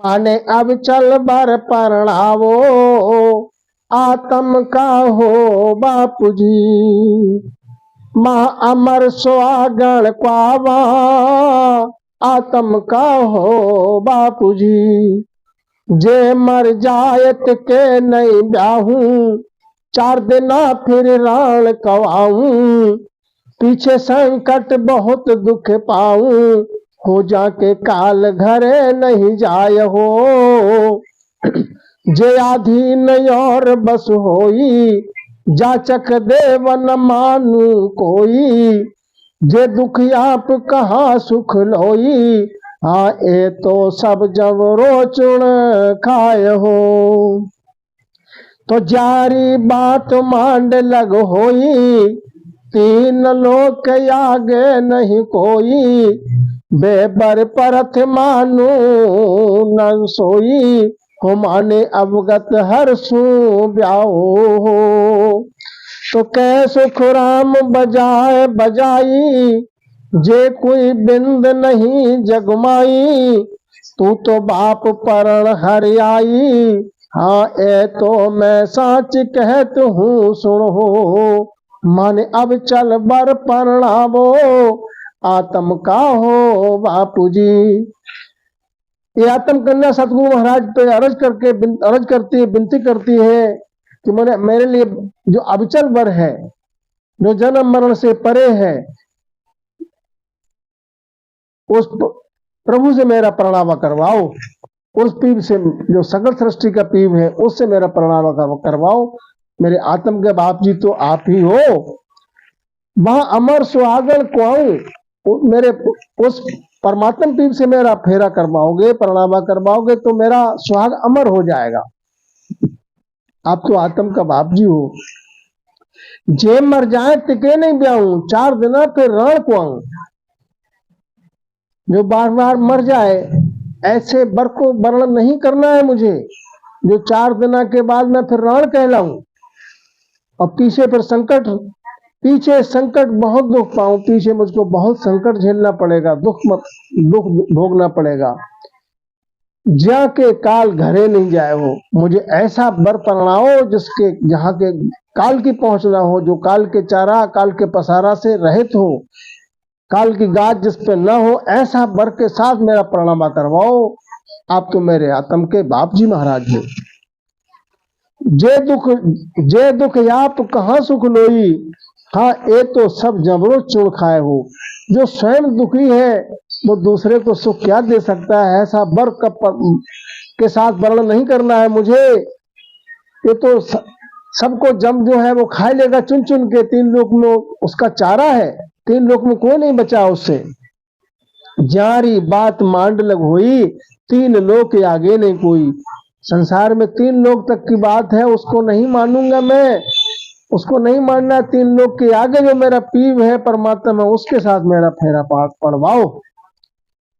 आने अब चल बर परणावो, आत्म का हो बापूजी। माँ अमर सुहागण पावा, आत्म का हो बापूजी। जे मर जायत के नहीं ब्याहू, 4 दिना फिर राण कवाऊं। पीछे संकट बहुत दुख पाऊं, हो जाके काल घरे नहीं जाय हो। जे आधीन और बस होई, जाचक देव न मानू कोई। जे दुख आप कहाँ सुख लोई, हाँ ए तो सब जब रोचुन खाए हो। तो जारी बात मांड लग होई, 3 लोक आगे नहीं कोई। बेबर परथ मानू न सोई, हो माने अवगत हर सू ब्याहो हो। तो कै सुख राम बजाए बजाई, जे कोई बिंद नहीं जगमाई। तू तो बाप परण हरियाई, हाँ ए तो मैं साच कहत हूँ सुन हो। माने अब चल बर परणावो, आत्म का हो बापूजी। ये आत्म कन्या सतगुरु महाराज पे अर्ज करती है, विनती करती है कि मेरे लिए जो अविचल वर है, जो जन्म मरण से परे है, उस प्रभु से मेरा प्रणाम करवाओ। उस पीव से, जो सकल सृष्टि का पीव है, उससे मेरा प्रणाम करवाओ। मेरे आत्म के बाप जी तो आप ही हो। वहां अमर सुहागण को मेरे उस परमात्मा पीव से मेरा फेरा करवाओगे, प्रणाम करवाओगे, तो मेरा सुहाग अमर हो जाएगा। आप तो आत्म का बाप जी हो। जे मर जाए टिके नहीं ब्याहूं, 4 दिना फिर रण को आऊं। जो बार बार मर जाए, ऐसे बर को वर्णन नहीं करना है मुझे, जो 4 दिना के बाद मैं फिर रण कहलाऊं। और पीछे फिर संकट, पीछे संकट बहुत दुख पाऊं, पीछे मुझको बहुत संकट झेलना पड़ेगा, दुख भोगना पड़ेगा। जाके काल घरे नहीं जाए हो, मुझे ऐसा बर परणाओ जिसके जहाँ के काल की पहुंचना हो, जो काल के चारा काल के पसारा से रहित हो, काल की गाज जिस पे न हो, ऐसा बर के साथ मेरा प्रणाम करवाओ। आप तो मेरे आत्म के बाप जी महाराज हो। जे दुख आप कहाँ सुख लोई, हाँ ये तो सब जबरो चूड़ खाए हो। जो स्वयं दुखी है वो दूसरे को सुख क्या दे सकता है। ऐसा बर के साथ वर्णन नहीं करना है मुझे। ये तो सबको जम जो है वो खा लेगा चुन चुन के, 3 लोक में उसका चारा है, 3 लोक में कोई नहीं बचा उससे। जारी बात मांड लग हुई, 3 लोक आगे नहीं कोई। संसार में 3 लोक तक की बात है, उसको नहीं मानूंगा मैं, उसको नहीं मानना। 3 लोक के आगे जो मेरा पीव है परमात्मा, उसके साथ मेरा फेरा पड़वाओ।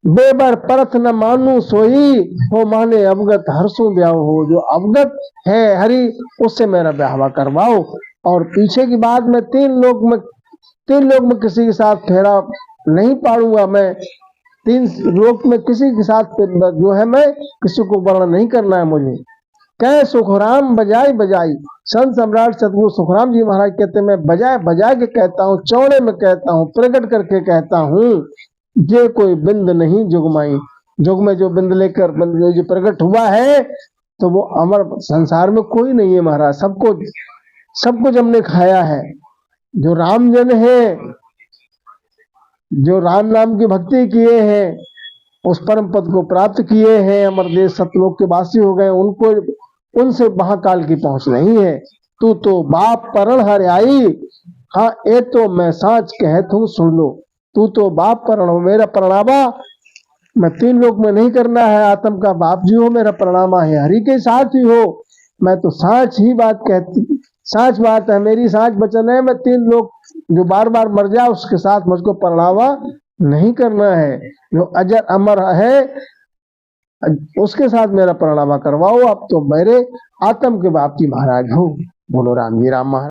बेबर परथ न मानू सोई, हो माने अवगत हरसू ब्याह हो। जो अवगत है हरि, उससे मेरा ब्याह करवाओ। और पीछे की बात में 3 लोक में किसी के साथ फेरा नहीं पाड़ूंगा मैं। 3 लोक में किसी के साथ जो है मैं किसी को वर्णन नहीं करना है मुझे। कह सुखराम बजाई बजाई, संत सम्राट सतगुरु सुखराम जी महाराज कहते मैं बजाय बजाय के कहता हूँ, चौड़े में कहता हूँ, प्रकट करके कहता हूँ। जे कोई बिंद नहीं जुगमाई, जुग में जो बिंद लेकर जो प्रकट हुआ है, तो वो अमर संसार में कोई नहीं है महाराज। सबको हमने खाया है। जो राम जन है, जो राम नाम की भक्ति किए हैं, उस परम पद को प्राप्त किए हैं, अमर देश सतलोक के वासी हो गए, उनको उनसे महाकाल की पहुंच नहीं है। तू तो बाप परण हरियाई, हाँ ये तो मैं साच कहत हूँ सुन लो। तू तो बाप परण हो, मेरा प्रणामा मैं 3 लोक में नहीं करना है। आत्म का बाप जी हो, मेरा प्रणामा है, हरि के साथ ही हो। मैं तो साच ही बात कहती, साच बात है मेरी, साच वचन है। मैं 3 लोक जो बार बार मर जाए उसके साथ मुझको प्रणामा नहीं करना है। जो अजर अमर है उसके साथ मेरा प्रणाम करवाओ। आप तो मेरे आत्म के बाप जी महाराज हो। बोलो राम जी राम महाराज।